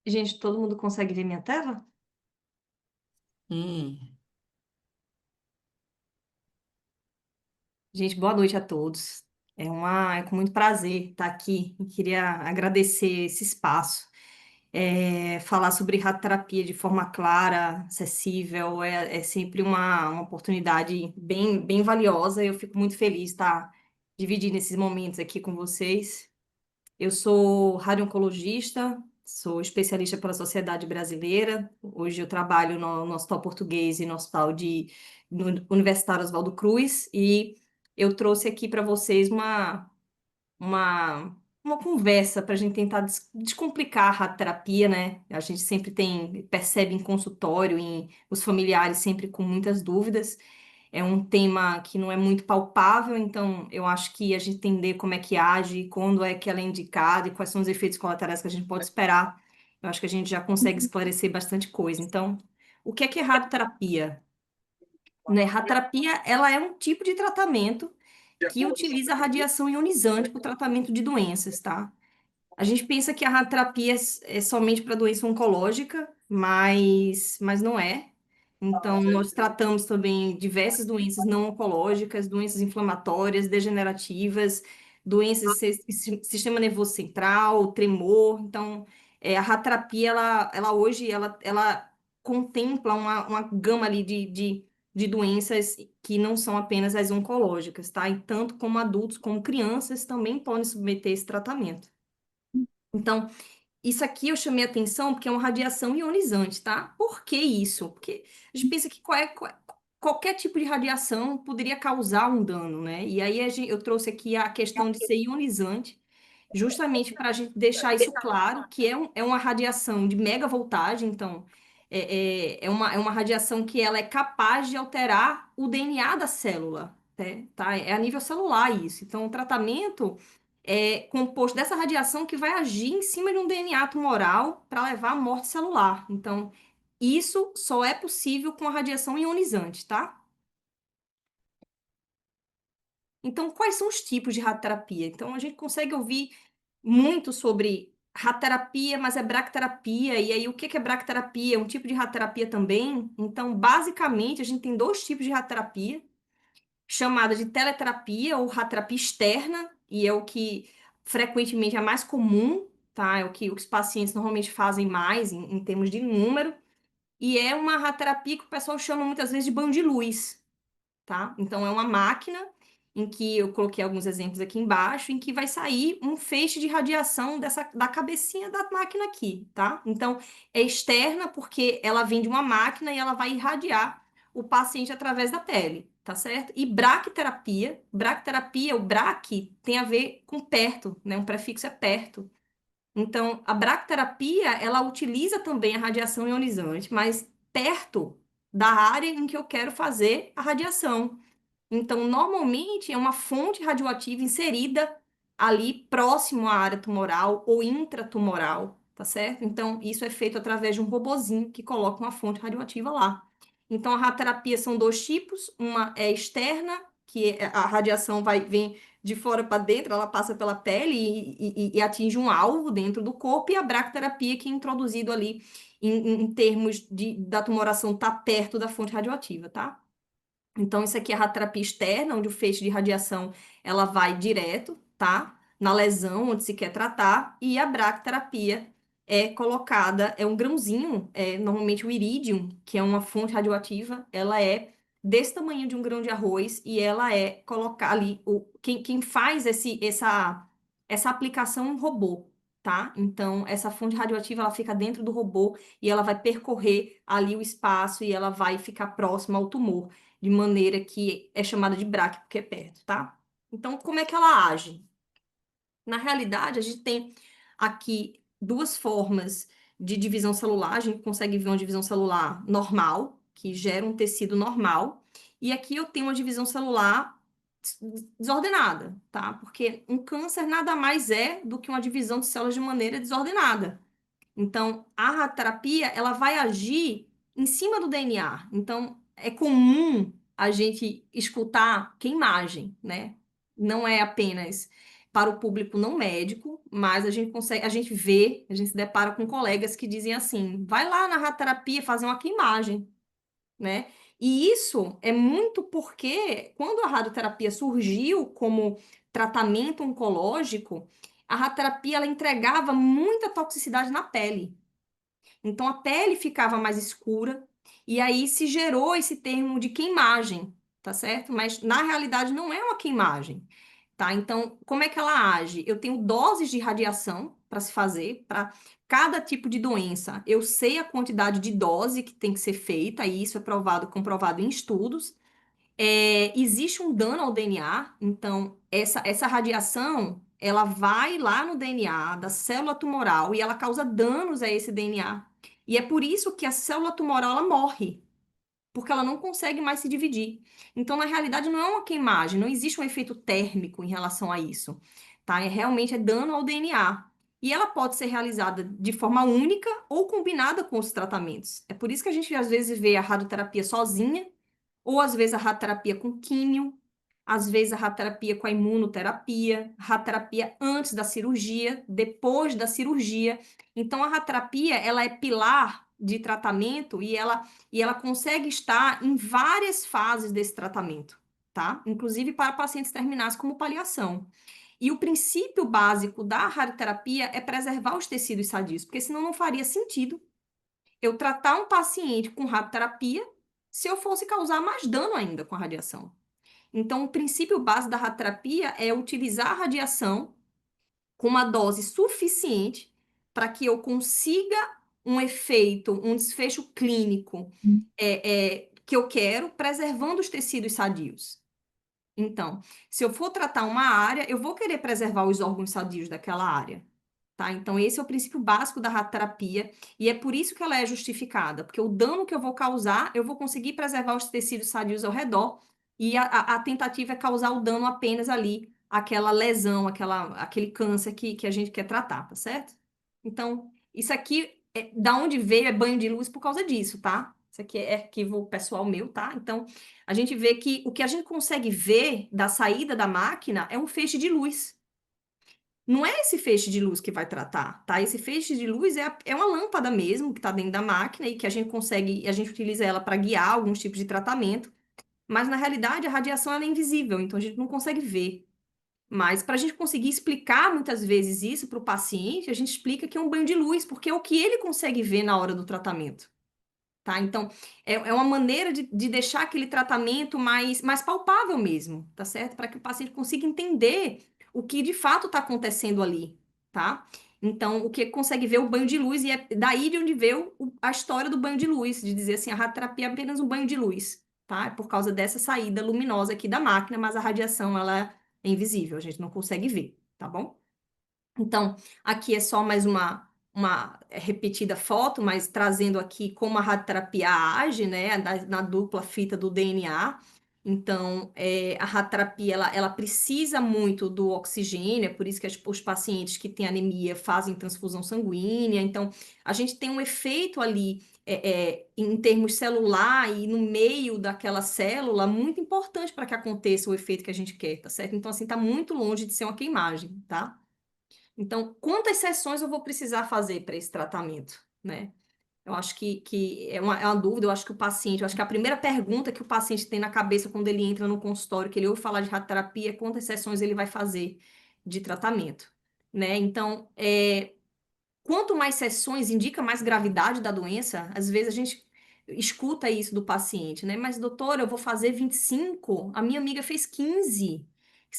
Gente, todo mundo consegue ver minha tela? Hum, Gente, boa noite a todos. É com muito prazer estar aqui e queria agradecer esse espaço. Falar sobre radioterapia de forma clara, acessível, é sempre uma oportunidade bem valiosa. Eu fico muito feliz de estar dividindo esses momentos aqui com vocês. Eu sou radio-oncologista, sou especialista pela Sociedade Brasileira. Hoje eu trabalho no Hospital Português e no no Universitário Oswaldo Cruz. E eu trouxe aqui para vocês uma, uma conversa para a gente tentar descomplicar a radioterapia, né? A gente sempre percebe em consultório, os familiares sempre com muitas dúvidas. É um tema que não é muito palpável, então eu acho que a gente entender como é que age, quando é que ela é indicada e quais são os efeitos colaterais que a gente pode esperar, eu acho que a gente já consegue esclarecer bastante coisa. Então, o que é radioterapia? Né? Radioterapia, ela é um tipo de tratamento que utiliza a radiação ionizante para o tratamento de doenças, tá? A gente pensa que a radioterapia é somente para doença oncológica, mas não é. Então, nós tratamos também diversas doenças não oncológicas, doenças inflamatórias, degenerativas, doenças do sistema nervoso central, tremor. Então, a radioterapia, ela hoje, ela contempla uma gama ali de doenças que não são apenas as oncológicas, tá? E tanto como adultos como crianças também podem submeter esse tratamento. Então, isso aqui eu chamei atenção porque é uma radiação ionizante, tá? Por que isso? Porque a gente pensa que qualquer tipo de radiação poderia causar um dano, né? E aí eu trouxe aqui a questão de ser ionizante, justamente para a gente deixar isso claro, que é uma radiação de megavoltagem, então é uma radiação que ela é capaz de alterar o DNA da célula, né? Tá? É a nível celular isso. Então, o tratamento é composto dessa radiação que vai agir em cima de um DNA tumoral para levar à morte celular. Então, isso só é possível com a radiação ionizante, tá? Então, quais são os tipos de radioterapia? Então, a gente consegue ouvir muito sobre radioterapia, mas é bracterapia. E aí, o que é bracterapia? É um tipo de radioterapia também. Então, basicamente, a gente tem dois tipos de radioterapia, chamada de teleterapia ou radioterapia externa, e é o que frequentemente é mais comum, tá? É o que os pacientes normalmente fazem mais em termos de número, e é uma radioterapia que o pessoal chama muitas vezes de banho de luz, tá? Então é uma máquina em que eu coloquei alguns exemplos aqui embaixo, em que vai sair um feixe de radiação da cabecinha da máquina aqui, tá? Então é externa porque ela vem de uma máquina e ela vai irradiar o paciente através da pele, tá certo? E bracterapia, o braque tem a ver com perto, né? Um prefixo é perto. Então, a bracterapia, ela utiliza também a radiação ionizante, mas perto da área em que eu quero fazer a radiação. Então, normalmente é uma fonte radioativa inserida ali próximo à área tumoral ou intratumoral, tá certo? Então, isso é feito através de um robozinho que coloca uma fonte radioativa lá. Então, a radioterapia são dois tipos, uma é externa, a radiação vem de fora para dentro, ela passa pela pele e atinge um alvo dentro do corpo, e a bracterapia que é introduzido ali em termos da tumoração estar perto da fonte radioativa, tá? Então, isso aqui é a radioterapia externa, onde o feixe de radiação ela vai direto, tá? Na lesão onde se quer tratar, e a bracterapia é colocada, é um grãozinho, normalmente o irídium, que é uma fonte radioativa, ela é desse tamanho de um grão de arroz e ela é colocar ali, quem faz essa aplicação é um robô, tá? Então, essa fonte radioativa ela fica dentro do robô e ela vai percorrer ali o espaço e ela vai ficar próxima ao tumor de maneira que é chamada de braque, porque é perto, tá? Então, como é que ela age? Na realidade, a gente tem aqui duas formas de divisão celular. A gente consegue ver uma divisão celular normal, que gera um tecido normal, e aqui eu tenho uma divisão celular desordenada, tá? Porque um câncer nada mais é do que uma divisão de células de maneira desordenada. Então, a radioterapia, ela vai agir em cima do DNA. Então, é comum a gente escutar queimagem, né? Não é apenas para o público não médico, mas a gente consegue, a gente vê, a gente se depara com colegas que dizem assim: vai lá na radioterapia fazer uma queimagem, né? E isso é muito porque quando a radioterapia surgiu como tratamento oncológico, a radioterapia ela entregava muita toxicidade na pele. Então a pele ficava mais escura e aí se gerou esse termo de queimagem, tá certo? Mas na realidade não é uma queimagem, tá? Então, como é que ela age? Eu tenho doses de radiação para se fazer para cada tipo de doença. Eu sei a quantidade de dose que tem que ser feita, e isso é provado, comprovado em estudos. Existe um dano ao DNA, então essa radiação ela vai lá no DNA da célula tumoral e ela causa danos a esse DNA. E é por isso que a célula tumoral ela morre, porque ela não consegue mais se dividir. Então, na realidade, não é uma queimagem, não existe um efeito térmico em relação a isso, tá? Realmente é dano ao DNA. E ela pode ser realizada de forma única ou combinada com os tratamentos. É por isso que a gente às vezes vê a radioterapia sozinha ou às vezes a radioterapia com químio, às vezes a radioterapia com a imunoterapia, radioterapia antes da cirurgia, depois da cirurgia. Então a radioterapia, ela é pilar de tratamento e ela consegue estar em várias fases desse tratamento, tá? Inclusive para pacientes terminais como paliação. E o princípio básico da radioterapia é preservar os tecidos sadios, porque senão não faria sentido eu tratar um paciente com radioterapia se eu fosse causar mais dano ainda com a radiação. Então, o princípio base da radioterapia é utilizar a radiação com uma dose suficiente para que eu consiga um efeito, um desfecho clínico que eu quero, preservando os tecidos sadios. Então, se eu for tratar uma área, eu vou querer preservar os órgãos sadios daquela área. Tá? Então, esse é o princípio básico da radioterapia e é por isso que ela é justificada, porque o dano que eu vou causar, eu vou conseguir preservar os tecidos sadios ao redor e a tentativa é causar o dano apenas ali, aquela lesão, aquele câncer que a gente quer tratar, tá certo? Então, isso aqui, da onde veio é banho de luz por causa disso, tá? Isso aqui é arquivo pessoal meu, tá? Então, a gente vê que o que a gente consegue ver da saída da máquina é um feixe de luz. Não é esse feixe de luz que vai tratar, tá? Esse feixe de luz é uma lâmpada mesmo que está dentro da máquina e que a gente consegue, a gente utiliza ela para guiar alguns tipos de tratamento, mas na realidade a radiação ela é invisível, então a gente não consegue ver. Mas para a gente conseguir explicar muitas vezes isso para o paciente, a gente explica que é um banho de luz, porque é o que ele consegue ver na hora do tratamento. Tá? Então, é uma maneira de deixar aquele tratamento mais palpável mesmo, tá certo? Para que o paciente consiga entender o que de fato está acontecendo ali, tá? Então, o que consegue ver o banho de luz, e é daí de onde veio a história do banho de luz, de dizer assim, a radioterapia é apenas um banho de luz, tá? É por causa dessa saída luminosa aqui da máquina, mas a radiação, ela é invisível, a gente não consegue ver, tá bom? Então, aqui é só mais uma repetida foto, mas trazendo aqui como a radioterapia age, né, na dupla fita do DNA. Então, a radioterapia, ela precisa muito do oxigênio, é por isso que os pacientes que têm anemia fazem transfusão sanguínea. Então, a gente tem um efeito ali, em termos celular e no meio daquela célula, muito importante para que aconteça o efeito que a gente quer, tá certo? Então, assim, tá muito longe de ser uma queimagem, tá? Então, quantas sessões eu vou precisar fazer para esse tratamento, né? Eu acho que é uma dúvida, eu acho que o paciente, eu acho que a primeira pergunta que o paciente tem na cabeça quando ele entra no consultório, que ele ouve falar de radioterapia, é quantas sessões ele vai fazer de tratamento, né? Então, quanto mais sessões indica mais gravidade da doença, às vezes a gente escuta isso do paciente, né? Mas, doutora, eu vou fazer 25, a minha amiga fez 15.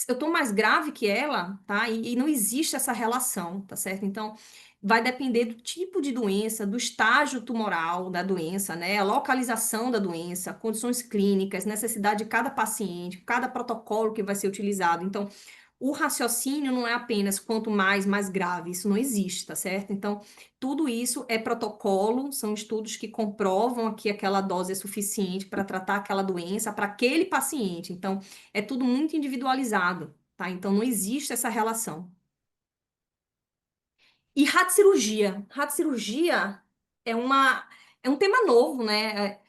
Eu tô mais grave que ela, tá? E não existe essa relação, tá certo? Então, vai depender do tipo de doença, do estágio tumoral da doença, né? A localização da doença, condições clínicas, necessidade de cada paciente, cada protocolo que vai ser utilizado. Então, o raciocínio não é apenas quanto mais grave, isso não existe, tá certo? Então, tudo isso é protocolo, são estudos que comprovam que aquela dose é suficiente para tratar aquela doença para aquele paciente. Então, é tudo muito individualizado, tá? Então, não existe essa relação. E radiocirurgia. Radiocirurgia é um tema novo, né?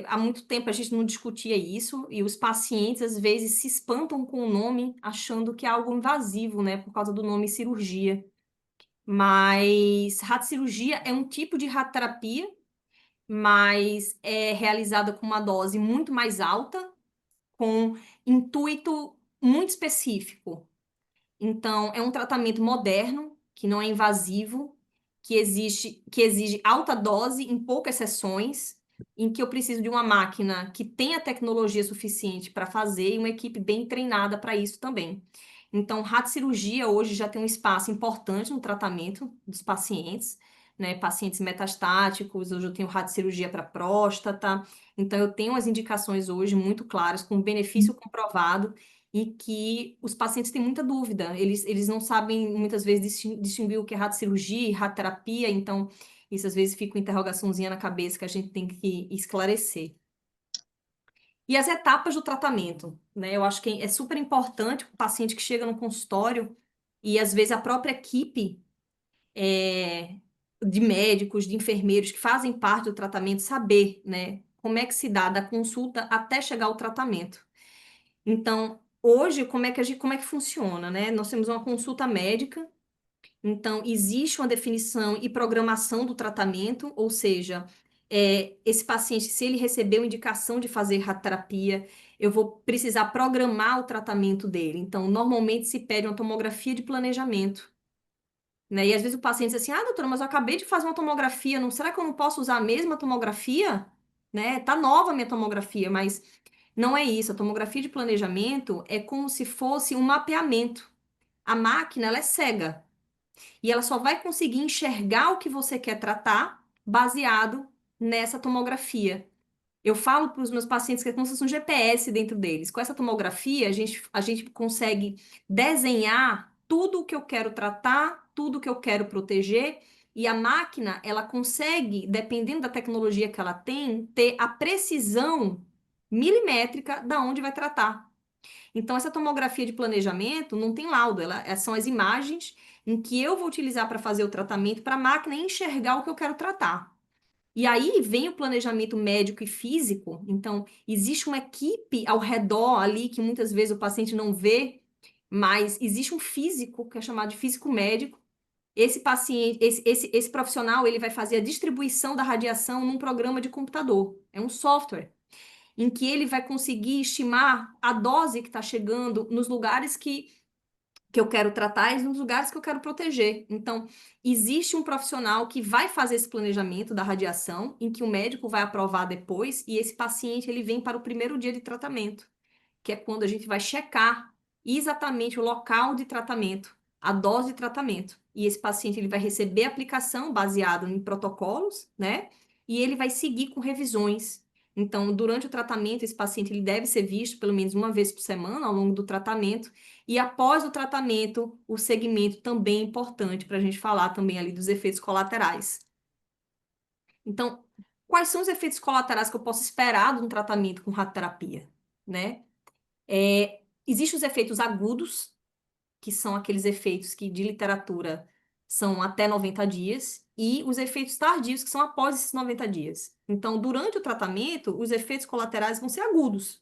há muito tempo a gente não discutia isso e os pacientes às vezes se espantam com o nome, achando que é algo invasivo, né, por causa do nome cirurgia. Mas radiocirurgia é um tipo de radioterapia, mas é realizada com uma dose muito mais alta, com intuito muito específico. Então, é um tratamento moderno, que não é invasivo, que exige alta dose em poucas sessões, em que eu preciso de uma máquina que tenha tecnologia suficiente para fazer e uma equipe bem treinada para isso também. Então, radiocirurgia hoje já tem um espaço importante no tratamento dos pacientes, né? Pacientes metastáticos, hoje eu tenho radiocirurgia para próstata. Então, eu tenho as indicações hoje muito claras, com benefício comprovado e que os pacientes têm muita dúvida. Eles não sabem, muitas vezes, distinguir o que é radiocirurgia e radioterapia, então isso às vezes fica uma interrogaçãozinha na cabeça que a gente tem que esclarecer. E as etapas do tratamento, né? Eu acho que é super importante o paciente que chega no consultório e às vezes a própria equipe de médicos, de enfermeiros que fazem parte do tratamento saber, né? Como é que se dá da consulta até chegar ao tratamento. Então, hoje, como é que funciona, né? Nós temos uma consulta médica, então existe uma definição e programação do tratamento, ou seja, esse paciente, se ele recebeu indicação de fazer radioterapia, eu vou precisar programar o tratamento dele. Então, normalmente se pede uma tomografia de planejamento, né? E às vezes o paciente diz assim: ah, doutora, mas eu acabei de fazer uma tomografia, não, será que eu não posso usar a mesma tomografia? Né? Tá nova a minha tomografia, mas não é isso. A tomografia de planejamento é como se fosse um mapeamento. A máquina, ela é cega e ela só vai conseguir enxergar o que você quer tratar baseado nessa tomografia. Eu falo para os meus pacientes que é como se fosse um GPS dentro deles. Com essa tomografia, a gente consegue desenhar tudo o que eu quero tratar, tudo o que eu quero proteger, e a máquina, ela consegue, dependendo da tecnologia que ela tem, ter a precisão milimétrica da onde vai tratar. Então, essa tomografia de planejamento não tem laudo, são as imagens em que eu vou utilizar para fazer o tratamento para a máquina enxergar o que eu quero tratar. E aí vem o planejamento médico e físico. Então, existe uma equipe ao redor ali que muitas vezes o paciente não vê, mas existe um físico, que é chamado de físico médico. Esse paciente, esse profissional, ele vai fazer a distribuição da radiação num programa de computador. É um software em que ele vai conseguir estimar a dose que está chegando nos lugares que eu quero tratar e nos lugares que eu quero proteger. Então, existe um profissional que vai fazer esse planejamento da radiação, em que o médico vai aprovar depois, e esse paciente ele vem para o primeiro dia de tratamento, que é quando a gente vai checar exatamente o local de tratamento, a dose de tratamento. E esse paciente ele vai receber a aplicação baseado em protocolos, né? E ele vai seguir com revisões. Então, durante o tratamento, esse paciente ele deve ser visto pelo menos uma vez por semana ao longo do tratamento. E após o tratamento, o segmento também é importante para a gente falar também ali dos efeitos colaterais. Então, quais são os efeitos colaterais que eu posso esperar de um tratamento com radioterapia, né? Existem os efeitos agudos, que são aqueles efeitos que de literatura são até 90 dias, e os efeitos tardios, que são após esses 90 dias. Então, durante o tratamento, os efeitos colaterais vão ser agudos,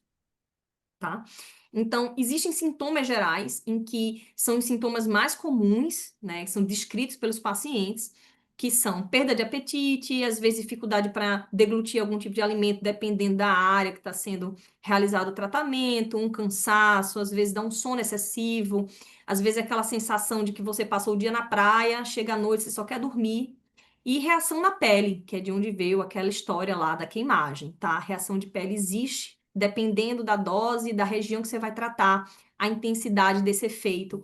tá? Então, existem sintomas gerais, em que são os sintomas mais comuns, né, que são descritos pelos pacientes, que são perda de apetite, às vezes dificuldade para deglutir algum tipo de alimento, dependendo da área que está sendo realizado o tratamento, um cansaço, às vezes dá um sono excessivo, às vezes aquela sensação de que você passou o dia na praia, chega à noite, você só quer dormir. E reação na pele, que é de onde veio aquela história lá da queimagem, tá? A reação de pele existe, dependendo da dose, da região que você vai tratar, a intensidade desse efeito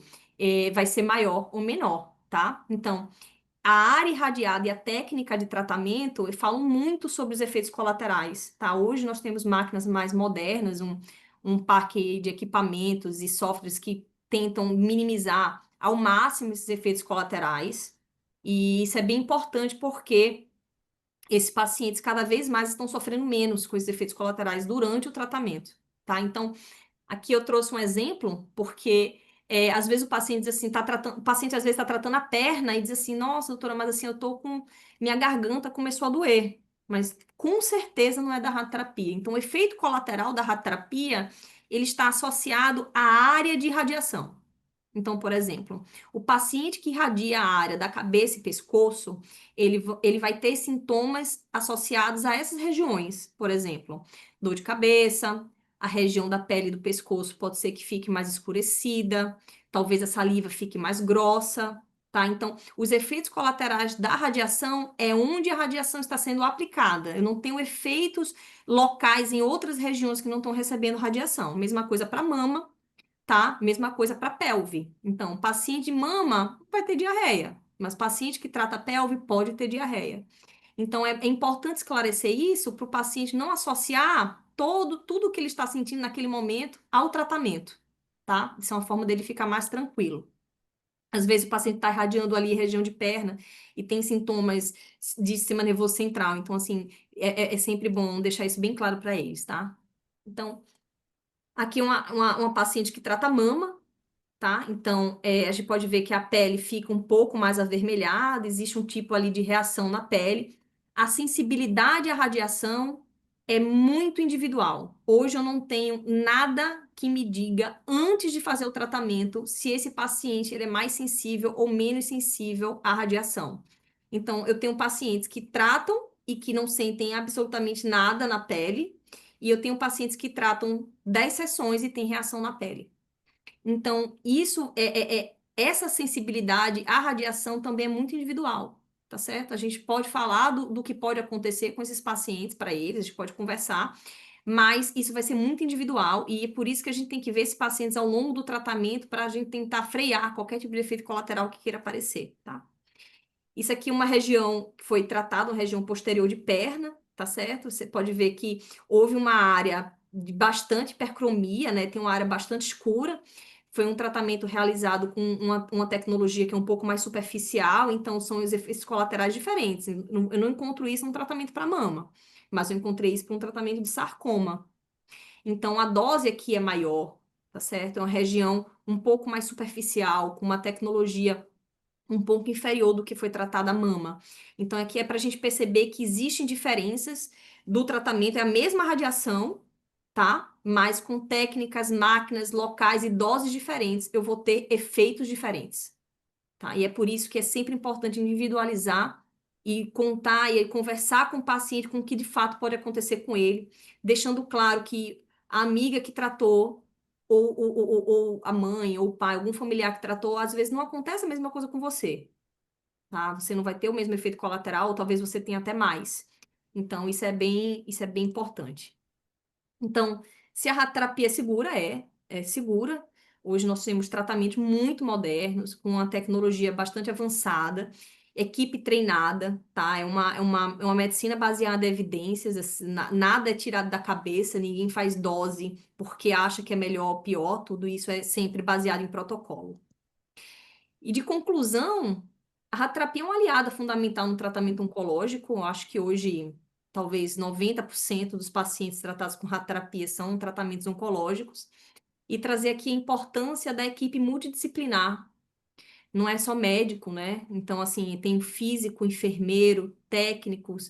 vai ser maior ou menor, tá? Então, a área irradiada e a técnica de tratamento falam muito sobre os efeitos colaterais, tá? Hoje nós temos máquinas mais modernas, um parque de equipamentos e softwares que tentam minimizar ao máximo esses efeitos colaterais. E isso é bem importante porque esses pacientes cada vez mais estão sofrendo menos com esses efeitos colaterais durante o tratamento, tá? Então, aqui eu trouxe um exemplo, porque às vezes o paciente diz assim, o paciente às vezes está tratando a perna e diz assim, nossa, doutora, mas assim, eu tô com, minha garganta começou a doer. mas com certeza não é da radioterapia. Então, o efeito colateral da radioterapia, ele está associado à área de radiação. Então, por exemplo, o paciente que irradia a área da cabeça e pescoço, ele vai ter sintomas associados a essas regiões. Por exemplo, dor de cabeça, a região da pele do pescoço pode ser que fique mais escurecida, talvez a saliva fique mais grossa, tá? Então, os efeitos colaterais da radiação é onde a radiação está sendo aplicada. Eu não tenho efeitos locais em outras regiões que não estão recebendo radiação. Mesma coisa para mama, tá? Mesma coisa para pelve. Então, paciente de mama vai ter diarreia, mas paciente que trata pelve pode ter diarreia. Então, é importante esclarecer isso para o paciente não associar tudo que ele está sentindo naquele momento ao tratamento, tá? Isso é uma forma dele ficar mais tranquilo. Às vezes o paciente está irradiando ali região de perna e tem sintomas de sistema nervoso central. Então, assim, é sempre bom deixar isso bem claro para eles, tá? Então, aqui uma paciente que trata mama, tá? Então, a gente pode ver que a pele fica um pouco mais avermelhada, existe um tipo ali de reação na pele. A sensibilidade à radiação é muito individual. Hoje eu não tenho nada que me diga antes de fazer o tratamento se esse paciente ele é mais sensível ou menos sensível à radiação. Então, eu tenho pacientes que tratam e que não sentem absolutamente nada na pele, e eu tenho pacientes que tratam 10 sessões e têm reação na pele. Então, essa sensibilidade à radiação também é muito individual, tá certo? A gente pode falar do que pode acontecer com esses pacientes para eles, a gente pode conversar, mas isso vai ser muito individual e é por isso que a gente tem que ver esses pacientes ao longo do tratamento para a gente tentar frear qualquer tipo de efeito colateral que queira aparecer, tá? Isso aqui é uma região que foi tratada, uma região posterior de perna, tá certo? Você pode ver que houve uma área de bastante hipercromia, né? Tem uma área bastante escura. Foi um tratamento realizado com uma tecnologia que é um pouco mais superficial, então são os efeitos colaterais diferentes. Eu não encontro isso num tratamento para mama, mas eu encontrei isso para um tratamento de sarcoma. Então a dose aqui é maior, tá certo? É uma região um pouco mais superficial, com uma tecnologia um pouco inferior do que foi tratada a mama. Então, aqui é para a gente perceber que existem diferenças do tratamento, é a mesma radiação, tá? Mas com técnicas, máquinas, locais e doses diferentes, eu vou ter efeitos diferentes, tá? E é por isso que é sempre importante individualizar e contar e conversar com o paciente com o que de fato pode acontecer com ele, deixando claro que a amiga que tratou ou a mãe, ou o pai, algum familiar que tratou, às vezes não acontece a mesma coisa com você, tá? Você não vai ter o mesmo efeito colateral, ou talvez você tenha até mais. Então, isso é bem importante. Então, se a radioterapia é segura, é segura. Hoje nós temos tratamentos muito modernos, com uma tecnologia bastante avançada, equipe treinada, tá? É uma medicina baseada em evidências, assim, nada é tirado da cabeça, ninguém faz dose porque acha que é melhor ou pior, tudo isso é sempre baseado em protocolo. E de conclusão, a radioterapia é uma aliada fundamental no tratamento oncológico. Eu acho que hoje, talvez 90% dos pacientes tratados com radioterapia são tratamentos oncológicos. E trazer aqui a importância da equipe multidisciplinar, não é só médico, né? Então, assim, tem físico, enfermeiro, técnicos,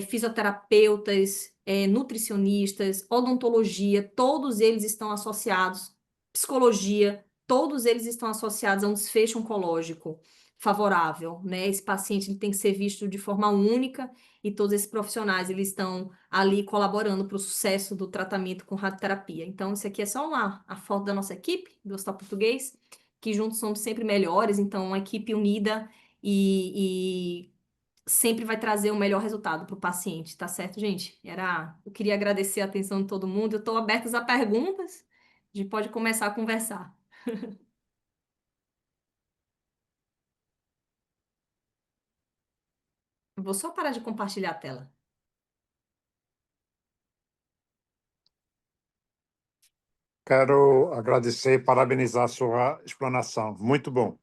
fisioterapeutas, nutricionistas, odontologia, todos eles estão associados, psicologia, todos eles estão associados a um desfecho oncológico favorável, né? Esse paciente ele tem que ser visto de forma única e todos esses profissionais eles estão ali colaborando para o sucesso do tratamento com radioterapia. Então, isso aqui é só a foto da nossa equipe do Hospital Português que juntos somos sempre melhores, então uma equipe unida e sempre vai trazer o melhor resultado para o paciente, tá certo, gente? Eu queria agradecer a atenção de todo mundo, eu estou aberta a perguntas, a gente pode começar a conversar. Eu vou só parar de compartilhar a tela. Quero agradecer e parabenizar a sua explanação. Muito bom.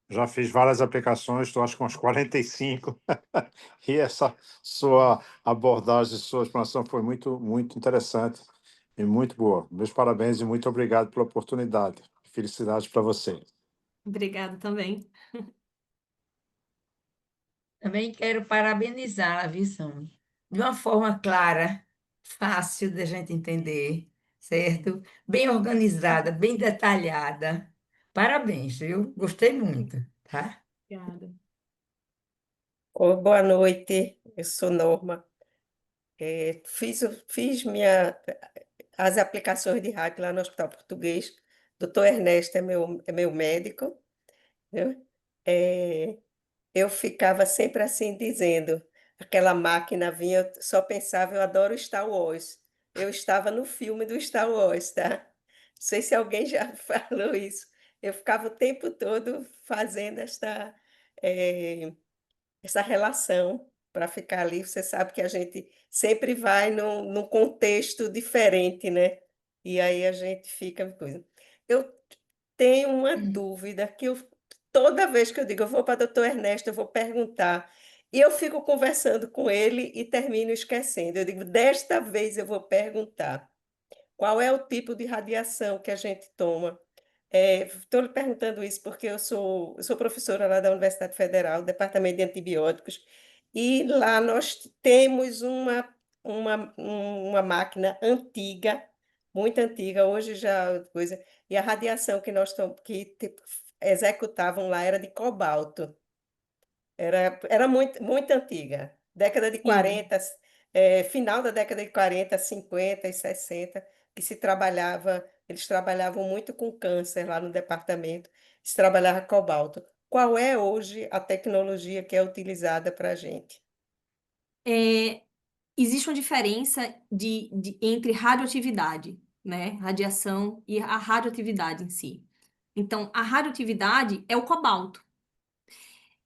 Já fiz várias aplicações, estou acho que com uns 45, e essa sua abordagem, sua explanação foi muito, muito interessante e muito boa. Meus parabéns e muito obrigado pela oportunidade. Felicidades para você. Obrigada também. Também quero parabenizá-la, viu, Sônia? de uma forma clara, fácil da gente entender, certo? Bem organizada, bem detalhada. Parabéns, viu? Gostei muito, tá? Obrigada. Boa noite, eu sou Norma. Fiz as aplicações de rádio lá no Hospital Português. Doutor Ernesto é meu médico, viu? É, eu ficava sempre assim dizendo, aquela máquina vinha, eu só pensava, eu adoro Star Wars. Eu estava no filme do Star Wars, tá? Não sei se alguém já falou isso. Eu ficava o tempo todo fazendo eh, essa relação para ficar ali. Você sabe que a gente sempre vai num contexto diferente, né? E aí a gente fica coisa. Eu tenho uma dúvida que toda vez que eu digo, eu vou para o doutor Ernesto, eu vou perguntar. E eu fico conversando com ele e termino esquecendo. Eu digo, desta vez eu vou perguntar. Qual é o tipo de radiação que a gente toma? Estou lhe perguntando isso porque eu sou professora lá da Universidade Federal, Departamento de Antibióticos, e lá nós temos uma máquina antiga, muito antiga, hoje já coisa, e a radiação que executavam lá era de cobalto. Era muito antiga, década de Sim. 40, final da década de 40, 50 e 60, que eles trabalhavam muito com câncer lá no departamento, se trabalhava cobalto. Qual é hoje a tecnologia que é utilizada para a gente? É, existe uma diferença entre radioatividade, né? Radiação e a radioatividade em si. Então, a radioatividade é o cobalto.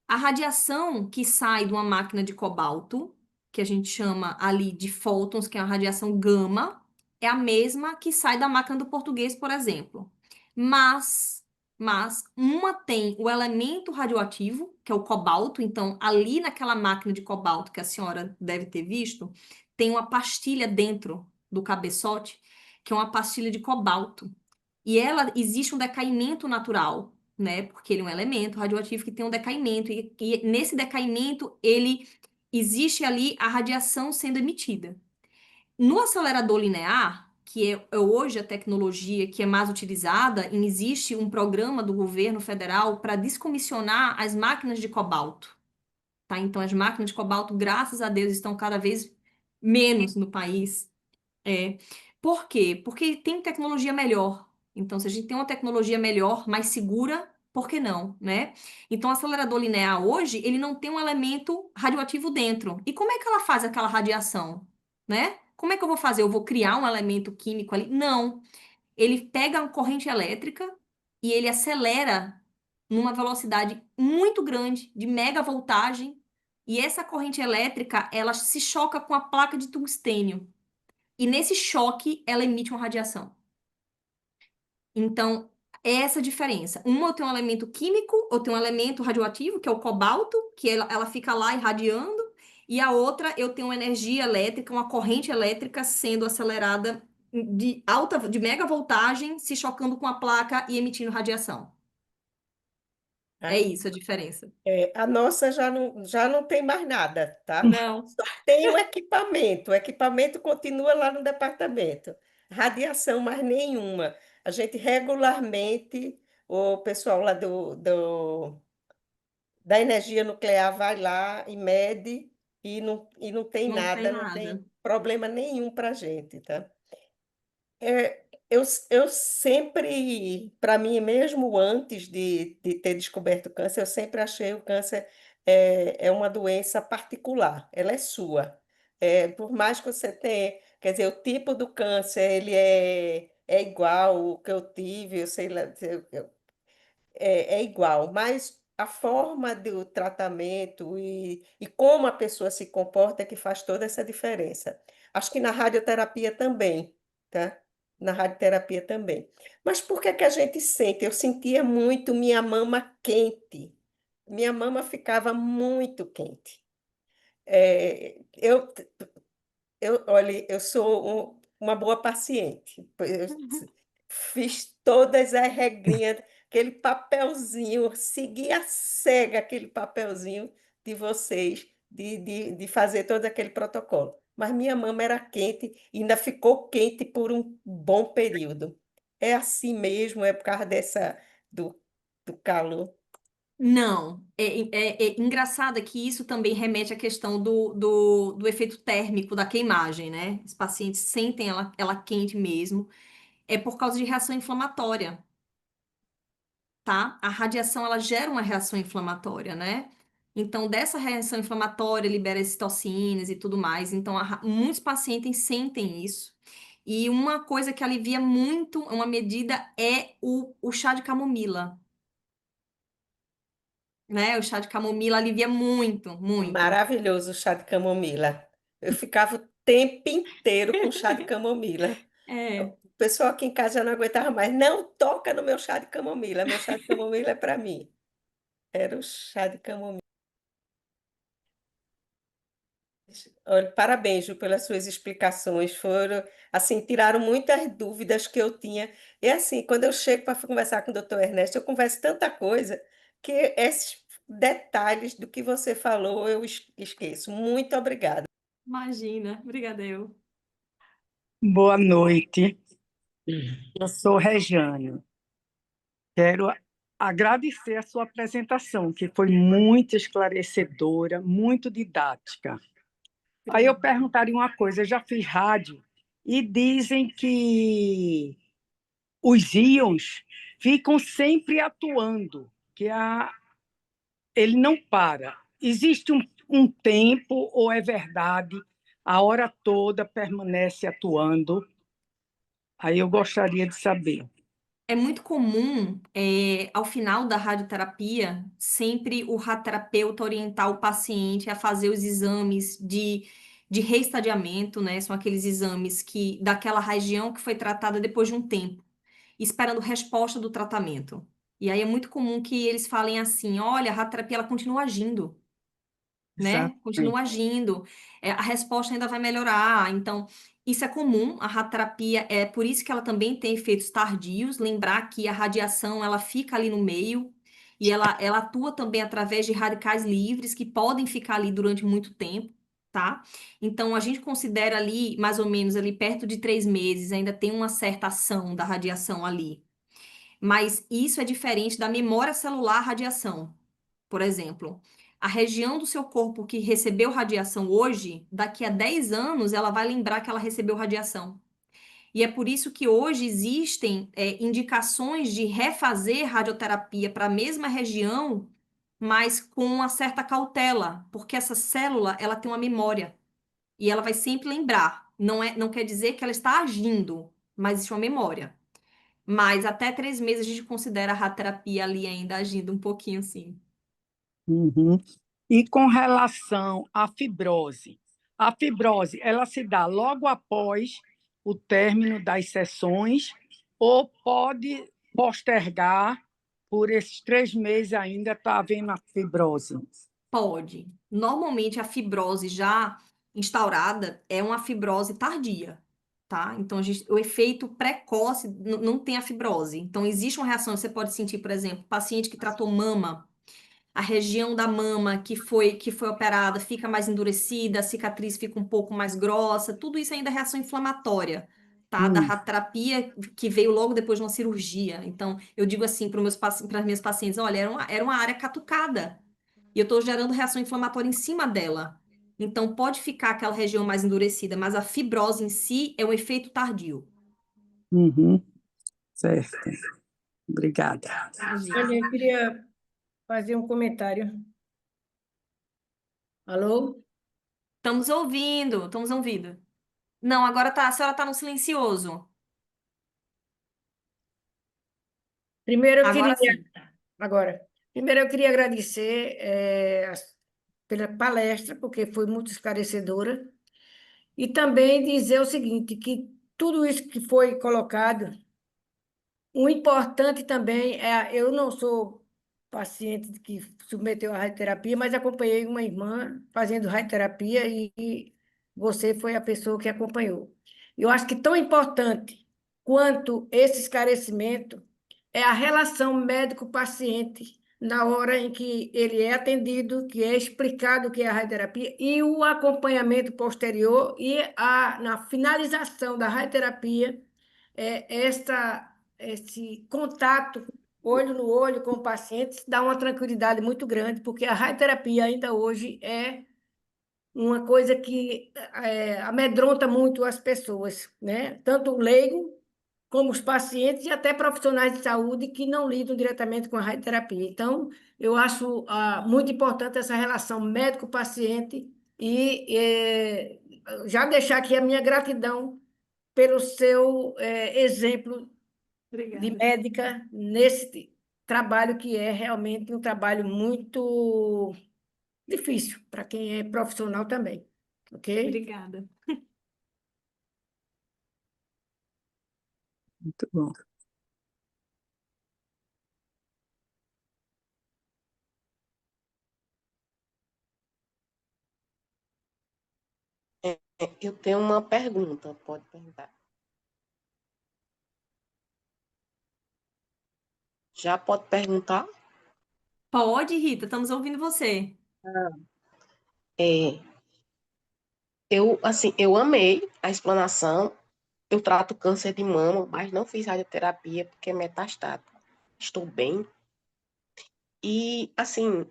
A radiação que sai de uma máquina de cobalto, que a gente chama ali de fótons, que é a radiação gama, é a mesma que sai da máquina do português, por exemplo. Mas, mas uma tem o elemento radioativo, que é o cobalto. Então, ali naquela máquina de cobalto que a senhora deve ter visto, tem uma pastilha dentro do cabeçote, que é uma pastilha de cobalto. E ela existe um decaimento natural, né? Porque ele é um elemento radioativo que tem um decaimento, e nesse decaimento ele existe ali a radiação sendo emitida. No acelerador linear, que é hoje a tecnologia que é mais utilizada, e existe um programa do governo federal para descomissionar as máquinas de cobalto, tá? Então, as máquinas de cobalto, graças a Deus, estão cada vez menos no país. É. Por quê? Porque tem tecnologia melhor. Então, se a gente tem uma tecnologia melhor, mais segura, por que não, né? Então, o acelerador linear hoje, ele não tem um elemento radioativo dentro. E como é que ela faz aquela radiação, né? Como é que eu vou fazer? Eu vou criar um elemento químico ali? Não. Ele pega uma corrente elétrica e ele acelera numa velocidade muito grande, de megavoltagem, e essa corrente elétrica, ela se choca com a placa de tungstênio. E nesse choque, ela emite uma radiação. Então, é essa a diferença. Uma eu tenho um elemento químico, eu tenho um elemento radioativo, que é o cobalto, que ela fica lá irradiando, e a outra eu tenho uma energia elétrica, uma corrente elétrica sendo acelerada de mega voltagem, se chocando com a placa e emitindo radiação. É isso a diferença. A nossa já não tem mais nada, tá? Não. Só tem o equipamento continua lá no departamento. Radiação, mais nenhuma. A gente regularmente, o pessoal lá da energia nuclear vai lá e mede e não tem Não tem nada, não tem nada. problema nenhum para a gente, tá? Eu sempre, para mim, mesmo antes de ter descoberto o câncer, eu sempre achei o câncer é uma doença particular, ela é sua. Por mais que você tenha, quer dizer, o tipo do câncer, ele é igual o que eu tive, eu sei lá, é igual, mas a forma do tratamento e como a pessoa se comporta é que faz toda essa diferença. Acho que na radioterapia também, tá? Na radioterapia também. Mas por que que a gente sente? Eu sentia muito minha mama quente. Minha mama ficava muito quente. É, olha, eu sou uma boa paciente. Eu fiz todas as regrinhas, aquele papelzinho, segui a cega aquele papelzinho de vocês, de fazer todo aquele protocolo. Mas minha mama era quente e ainda ficou quente por um bom período. É assim mesmo, é por causa do, do calor. Não, é engraçado que isso também remete à questão do efeito térmico da queimagem, né? Os pacientes sentem ela quente mesmo. É por causa de reação inflamatória, tá? A radiação, ela gera uma reação inflamatória, né? Então, dessa reação inflamatória, libera citocinas e tudo mais. Então, muitos pacientes sentem isso. E uma coisa que alivia muito, uma medida, é o chá de camomila, né? O chá de camomila alivia muito, muito. Maravilhoso o chá de camomila. Eu ficava o tempo inteiro com chá de camomila. É, O pessoal aqui em casa já não aguentava mais. Não toca no meu chá de camomila. Meu chá de camomila é para mim. Era o chá de camomila. Olha, parabéns, Ju, pelas suas explicações. Foram, assim, tiraram muitas dúvidas que eu tinha. E assim, quando eu chego para conversar com o doutor Ernesto, eu converso tanta coisa que esses detalhes do que você falou eu esqueço. Muito obrigada. imagina. Obrigada, eu. Boa noite, eu sou Regiane. Quero agradecer a sua apresentação, que foi muito esclarecedora, muito didática. Aí eu perguntaria uma coisa: eu já fiz rádio e dizem que os íons ficam sempre atuando, ele não para. Existe um tempo ou é verdade, a hora toda permanece atuando? Aí eu gostaria de saber. É muito comum, ao final da radioterapia, sempre o radioterapeuta orientar o paciente a fazer os exames de reestadiamento, né? São aqueles exames que daquela região que foi tratada depois de um tempo, esperando resposta do tratamento. E aí é muito comum que eles falem assim: olha, a radioterapia ela continua agindo, né? Continua Exatamente. agindo, a resposta ainda vai melhorar. Então, isso é comum, a radioterapia é por isso que ela também tem efeitos tardios. Lembrar que a radiação ela fica ali no meio e ela atua também através de radicais livres que podem ficar ali durante muito tempo. Tá? Então, a gente considera ali, mais ou menos, ali perto de 3 meses, ainda tem uma certa ação da radiação ali. Mas isso é diferente da memória celular radiação. Por exemplo, a região do seu corpo que recebeu radiação hoje, daqui a 10 anos, ela vai lembrar que ela recebeu radiação. E é por isso que hoje existem indicações de refazer radioterapia para a mesma região, mas com uma certa cautela, porque essa célula ela tem uma memória e ela vai sempre lembrar. Não quer dizer que ela está agindo, mas existe uma memória. Mas até 3 meses a gente considera a radioterapia ali ainda agindo um pouquinho assim. Uhum. E com relação à fibrose, a fibrose, ela se dá logo após o término das sessões ou pode postergar por esses 3 meses ainda está havendo a fibrose? Pode. Normalmente a fibrose já instaurada é uma fibrose tardia, tá? Então o efeito precoce não tem a fibrose. Então existe uma reação, você pode sentir, por exemplo, paciente que tratou mama, a região da mama que foi operada fica mais endurecida, a cicatriz fica um pouco mais grossa, tudo isso ainda é reação inflamatória, tá? Da Hum, radioterapia que veio logo depois de uma cirurgia. Então, eu digo assim para as minhas pacientes, olha, era uma área catucada e eu estou gerando reação inflamatória em cima dela. Então, pode ficar aquela região mais endurecida, mas a fibrose em si é um efeito tardio. uhum, certo. Obrigada. Imagina. Olha, eu queria fazer um comentário. Alô? Estamos ouvindo, estamos ouvindo. Não, agora tá, a senhora está no silencioso. Primeiro eu Agora queria, sim. agora, primeiro eu queria agradecer pela palestra, porque foi muito esclarecedora, e também dizer o seguinte, que tudo isso que foi colocado, o importante também eu não sou paciente que submeteu à radioterapia, mas acompanhei uma irmã fazendo radioterapia e você foi a pessoa que acompanhou. Eu acho que tão importante quanto esse esclarecimento é a relação médico-paciente na hora em que ele é atendido, que é explicado o que é a radioterapia, e o acompanhamento posterior e na finalização da radioterapia, esse contato olho no olho com o paciente dá uma tranquilidade muito grande, porque a radioterapia ainda hoje é uma coisa que amedronta muito as pessoas, né? Tanto o leigo como os pacientes e até profissionais de saúde que não lidam diretamente com a radioterapia. Então, eu acho muito importante essa relação médico-paciente e já deixar aqui a minha gratidão pelo seu exemplo de Obrigada. médica nesse trabalho que é realmente um trabalho muito difícil para quem é profissional também, ok? Obrigada. Muito bom. Eu tenho uma pergunta, pode perguntar. Já pode perguntar? Pode, Rita, estamos ouvindo você. É, eu amei a explanação. Eu trato câncer de mama, mas não fiz radioterapia porque é metastático. Estou bem. E, assim,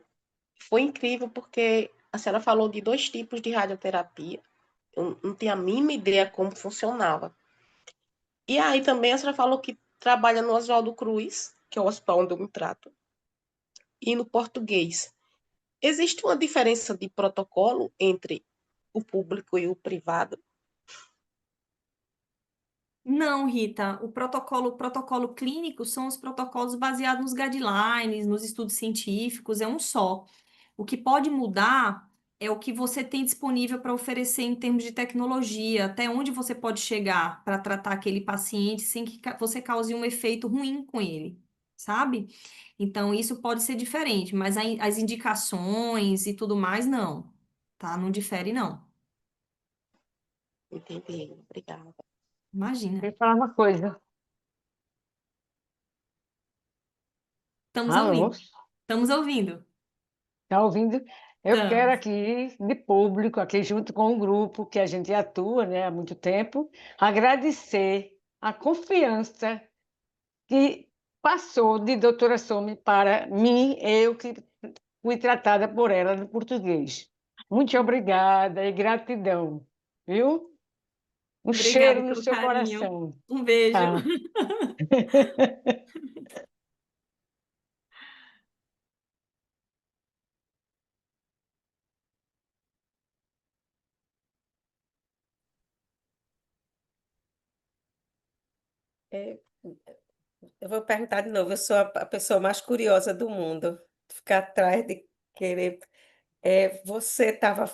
foi incrível porque a senhora falou de 2 tipos de radioterapia. Eu não tinha a mínima ideia como funcionava. E aí também a senhora falou que trabalha no Oswaldo Cruz, que é o hospital onde eu me trato, e no português. Existe uma diferença de protocolo entre o público e o privado? Não, Rita, o protocolo clínico são os protocolos baseados nos guidelines, nos estudos científicos, é um só. O que pode mudar é o que você tem disponível para oferecer em termos de tecnologia, até onde você pode chegar para tratar aquele paciente sem que você cause um efeito ruim com ele, sabe? Então, isso pode ser diferente, mas as indicações e tudo mais, não, tá? Não difere, não. Entendi, obrigada. Imagina. Queria falar uma coisa. Estamos Alô? ouvindo. Estamos ouvindo. Está ouvindo? Eu quero Estamos. aqui, de público, aqui junto com o grupo que a gente atua, né, há muito tempo, agradecer a confiança que passou de doutora Somi para mim, eu que fui tratada por ela no português. Muito obrigada e gratidão, viu? Um Obrigada cheiro no pelo seu carinho. coração. Um beijo. Tá. É, eu vou perguntar de novo, eu sou a pessoa mais curiosa do mundo, ficar atrás de querer. Você estava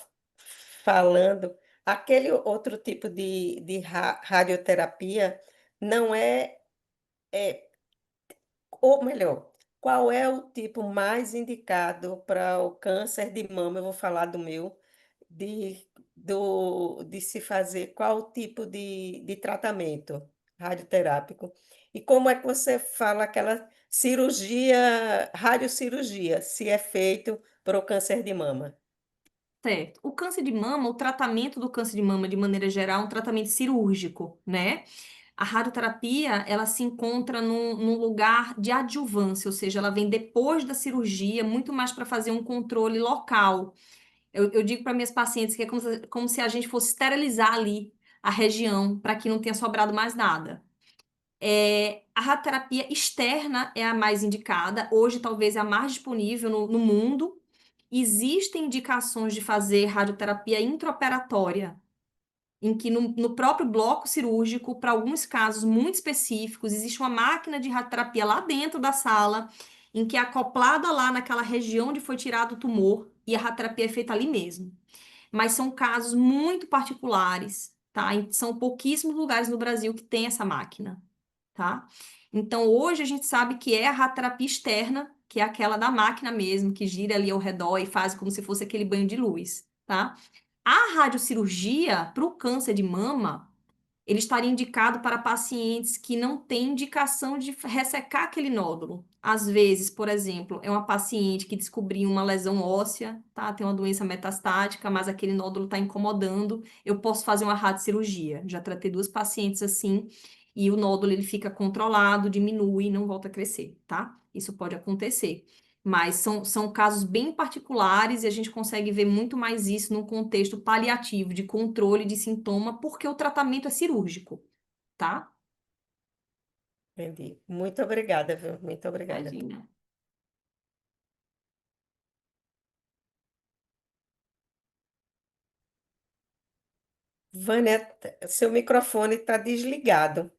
falando, aquele outro tipo de radioterapia não é, ou melhor, qual é o tipo mais indicado para o câncer de mama? Eu vou falar do meu, de se fazer qual o tipo de tratamento radioterápico. E como é que você fala aquela cirurgia, radiocirurgia, se é feito para o câncer de mama? Certo. O câncer de mama, o tratamento do câncer de mama, de maneira geral, é um tratamento cirúrgico, né? A radioterapia, ela se encontra num lugar de adjuvância, ou seja, ela vem depois da cirurgia, muito mais para fazer um controle local. Eu digo para minhas pacientes que é como se a gente fosse esterilizar ali a região, para que não tenha sobrado mais nada. A radioterapia externa é a mais indicada, hoje talvez é a mais disponível no mundo. Existem indicações de fazer radioterapia intraoperatória, em que no próprio bloco cirúrgico, para alguns casos muito específicos, existe uma máquina de radioterapia lá dentro da sala, em que é acoplada lá naquela região onde foi tirado o tumor, e a radioterapia é feita ali mesmo. Mas são casos muito particulares, tá? São pouquíssimos lugares no Brasil que tem essa máquina, tá? Então, hoje a gente sabe que é a radioterapia externa, que é aquela da máquina mesmo, que gira ali ao redor e faz como se fosse aquele banho de luz, tá? A radiocirurgia para o câncer de mama, ele estaria indicado para pacientes que não têm indicação de ressecar aquele nódulo. Às vezes, por exemplo, é uma paciente que descobriu uma lesão óssea, tá? Tem uma doença metastática, mas aquele nódulo está incomodando. Eu posso fazer uma radiocirurgia. Já tratei 2 pacientes assim, e o nódulo ele fica controlado, diminui e não volta a crescer, tá? Isso pode acontecer. Mas são casos bem particulares e a gente consegue ver muito mais isso no contexto paliativo, de controle de sintoma, porque o tratamento é cirúrgico, tá? Entendi. Muito obrigada, viu? Muito obrigada. Imagina. Vânia, seu microfone está desligado.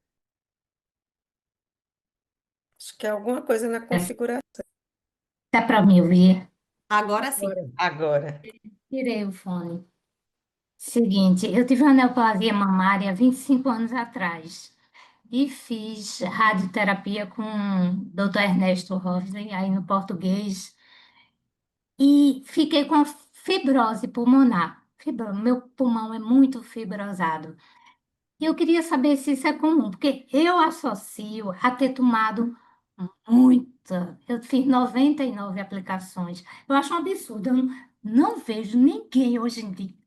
Acho que é alguma coisa na configuração. Dá para me ouvir? Agora sim. Agora. Tirei o fone. Seguinte, eu tive uma neoplasia mamária há 25 anos atrás e fiz radioterapia com o Dr. Ernesto Rosley, aí no português, e fiquei com a fibrose pulmonar. Meu pulmão é muito fibrosado. E eu queria saber se isso é comum, porque eu associo a ter tomado muita. Eu fiz 99 aplicações. Eu acho um absurdo. Eu não vejo ninguém hoje em dia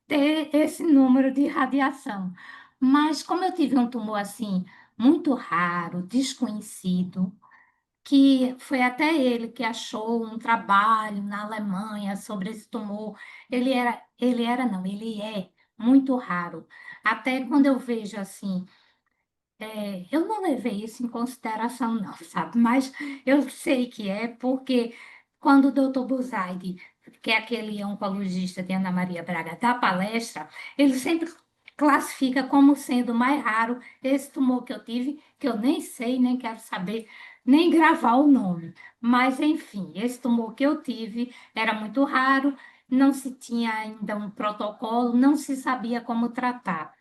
ter esse número de radiação. Mas como eu tive um tumor assim, muito raro, desconhecido, que foi até ele que achou um trabalho na Alemanha sobre esse tumor. Não, ele é muito raro. Até quando eu vejo assim, eu não levei isso em consideração, não, sabe? Mas eu sei que é porque quando o doutor Buzaide, que é aquele oncologista de Ana Maria Braga, dá palestra, ele sempre classifica como sendo mais raro esse tumor que eu tive, que eu nem sei, nem quero saber, nem gravar o nome. Mas, enfim, esse tumor que eu tive era muito raro, não se tinha ainda um protocolo, não se sabia como tratar.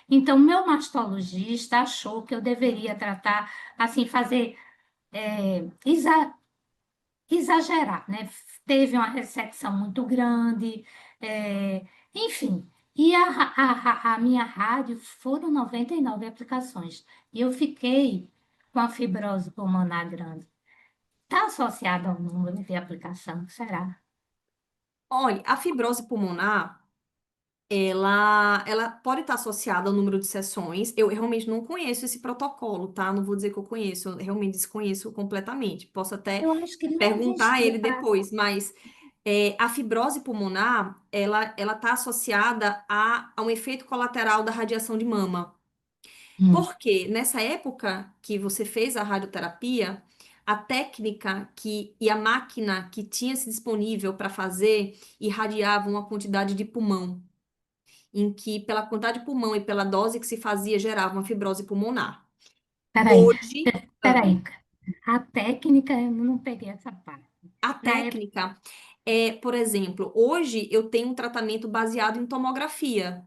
Então, meu mastologista achou que eu deveria tratar, assim, fazer, exagerar, né? Teve uma ressecção muito grande, enfim. E a minha rádio foram 99 aplicações. E eu fiquei com a fibrose pulmonar grande. Está associado ao número de aplicação, será? Olha, a fibrose pulmonar, ela pode estar associada ao número de sessões. Eu realmente não conheço esse protocolo, tá? Não vou dizer que eu conheço, eu realmente desconheço completamente. Posso até Eu acho que não perguntar a existia ele para. depois, mas a fibrose pulmonar, ela está associada a um efeito colateral da radiação de mama. Porque nessa época que você fez a radioterapia, a técnica e a máquina que tinha-se disponível para fazer irradiava uma quantidade de pulmão, em que, pela quantidade de pulmão e pela dose que se fazia, gerava uma fibrose pulmonar. Peraí, Hoje, peraí. A técnica, eu não peguei essa parte. a Na época, técnica é, por exemplo, hoje eu tenho um tratamento baseado em tomografia,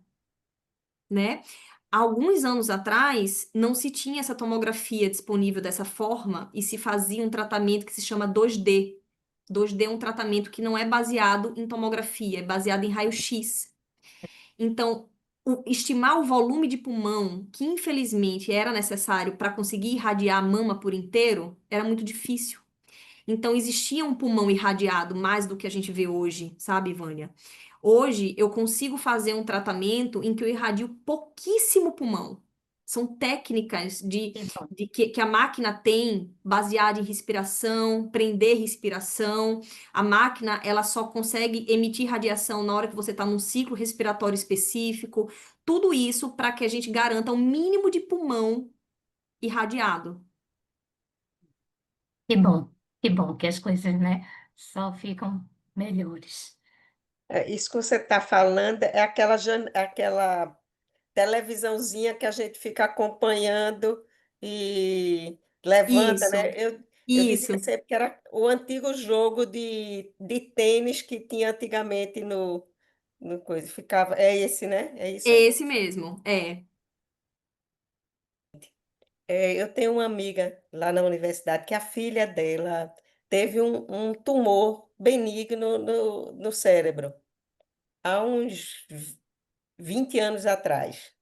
né? Alguns anos atrás, não se tinha essa tomografia disponível dessa forma e se fazia um tratamento que se chama 2D. 2D é um tratamento que não é baseado em tomografia, é baseado em raio-x. Então, estimar o volume de pulmão, que infelizmente era necessário para conseguir irradiar a mama por inteiro, era muito difícil. Então, existia um pulmão irradiado mais do que a gente vê hoje, sabe, Vânia? Hoje, eu consigo fazer um tratamento em que eu irradio pouquíssimo pulmão. São técnicas que a máquina tem, baseada em respiração, prender respiração. A máquina, ela só consegue emitir radiação na hora que você está num ciclo respiratório específico. Tudo isso para que a gente garanta um mínimo de pulmão irradiado. que bom que as coisas, né, só ficam melhores. Isso que você está falando é aquela televisãozinha que a gente fica acompanhando e levanta, né? Isso, Eu dizia isso. sempre que era o antigo jogo de tênis que tinha antigamente no coisa. Ficava, é esse, né? É isso? É esse mesmo, é. Eu tenho uma amiga lá na universidade que a filha dela teve um tumor benigno no cérebro há uns 20 anos atrás.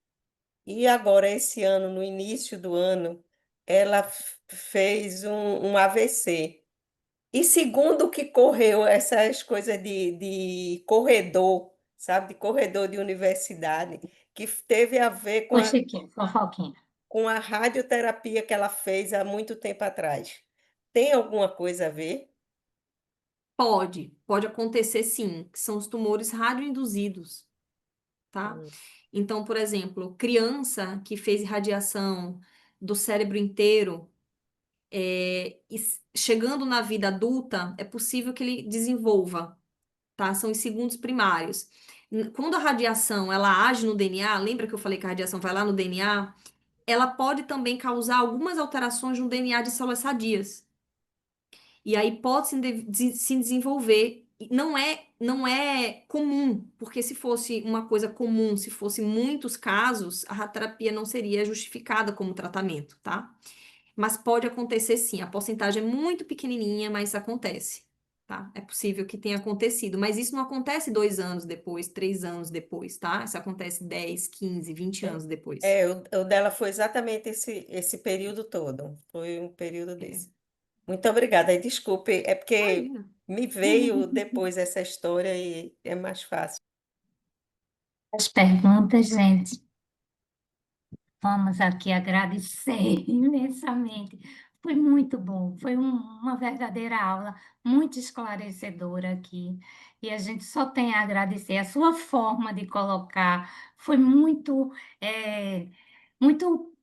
E agora, esse ano, no início do ano, ela fez um AVC. E segundo o que correu, essas coisas de corredor, sabe? De corredor de universidade, que teve a ver Foi Chiquinho, fofoquinha. com a radioterapia que ela fez há muito tempo atrás. Tem alguma coisa a ver? Pode acontecer sim, que são os tumores radioinduzidos, tá? Hum. Então, por exemplo, criança que fez irradiação do cérebro inteiro, chegando na vida adulta, é possível que ele desenvolva, tá? São os segundos primários. Quando a radiação, ela age no DNA, lembra que eu falei que a radiação vai lá no DNA? Ela pode também causar algumas alterações no DNA de células sadias. E aí pode se desenvolver. Não é comum, porque se fosse uma coisa comum, se fosse muitos casos, a radioterapia não seria justificada como tratamento, tá? Mas pode acontecer sim. A porcentagem é muito pequenininha, mas acontece, tá? É possível que tenha acontecido, mas isso não acontece 2 anos depois, 3 anos depois, tá? Isso acontece 10, 15, 20 anos depois. O dela foi exatamente esse período todo. Foi um período É. desse. Muito obrigada. E desculpe, é porque Imagina. me veio depois essa história e é mais fácil. As perguntas, gente, vamos aqui agradecer imensamente. Foi muito bom, foi uma verdadeira aula, muito esclarecedora aqui. E a gente só tem a agradecer. A sua forma de colocar foi muito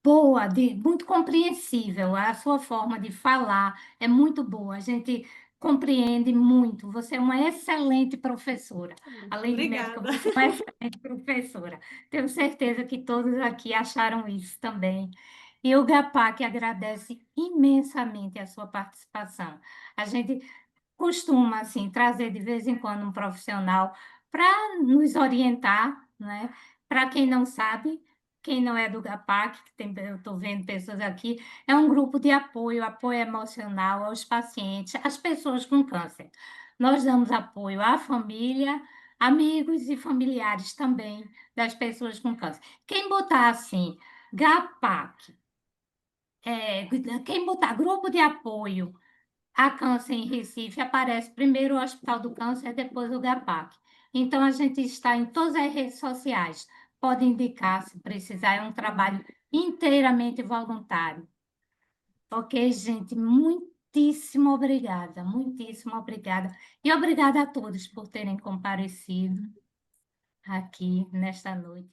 boa, muito compreensível. A sua forma de falar é muito boa. A gente compreende muito. Você é uma excelente professora. Além de médica, Obrigada. você é uma excelente professora. Tenho certeza que todos aqui acharam isso também. E o GAPAC agradece imensamente a sua participação. A gente costuma assim trazer de vez em quando um profissional para nos orientar, né? Para quem não sabe, quem não é do GAPAC, que tem, eu estou vendo pessoas aqui, é um grupo de apoio emocional aos pacientes, às pessoas com câncer. Nós damos apoio à família, amigos e familiares também das pessoas com câncer. Quem botar assim, GAPAC, quem botar grupo de apoio a Câncer em Recife, aparece primeiro o Hospital do Câncer, depois o GAPAC. Então, a gente está em todas as redes sociais. Pode indicar se precisar, é um trabalho inteiramente voluntário. Ok, gente? Muitíssimo obrigada, muitíssimo obrigada. E obrigada a todos por terem comparecido aqui nesta noite.